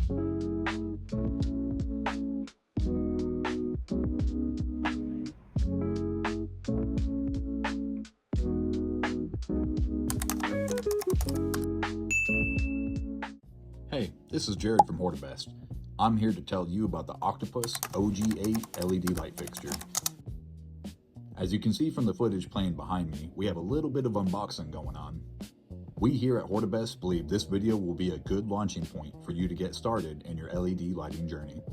Hey, this is Jared from Hortibest. I'm here to tell you about the Octopus OG8 LED light fixture. As you can see from the footage playing behind me, we have a little bit of unboxing going on. We here at Hortibest believe this video will be a good launching point for you to get started in your LED lighting journey.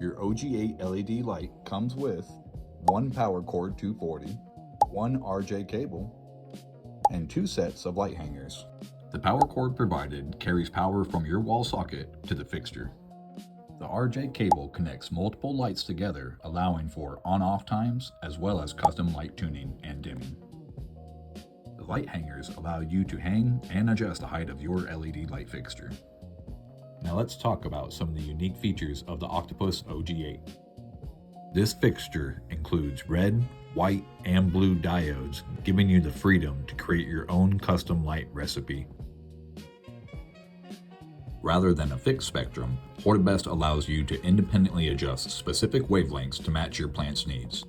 Your OG8 LED light comes with one power cord 240, one RJ cable, and 2 sets of light hangers. The power cord provided carries power from your wall socket to the fixture. The RJ cable connects multiple lights together, allowing for on-off times as well as custom light tuning and dimming. The light hangers allow you to hang and adjust the height of your LED light fixture. Now let's talk about some of the unique features of the Octopus OG8. This fixture includes red, white, and blue diodes, giving you the freedom to create your own custom light recipe. Rather than a fixed spectrum, Hortibest allows you to independently adjust specific wavelengths to match your plant's needs.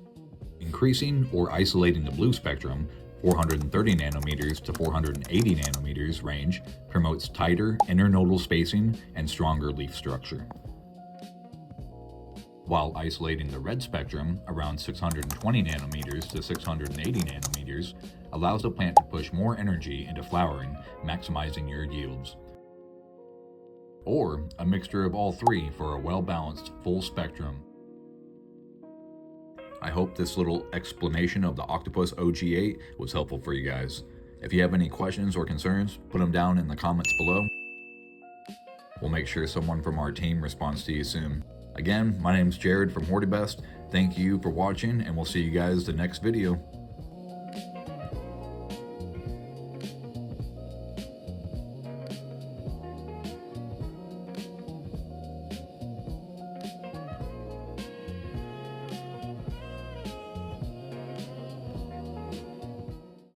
Increasing or isolating the blue spectrum, 430 nanometers to 480 nanometers range, promotes tighter internodal spacing and stronger leaf structure. While isolating the red spectrum, around 620 nanometers to 680 nanometers, allows the plant to push more energy into flowering, maximizing your yields. Or a mixture of all three for a well-balanced full spectrum. I hope this little explanation of the Octopus OG8 was helpful for you guys. If you have any questions or concerns, put them down in the comments below. We'll make sure someone from our team responds to you soon. Again, my name's Jared from Hortibest. Thank you for watching, and we'll see you guys the next video.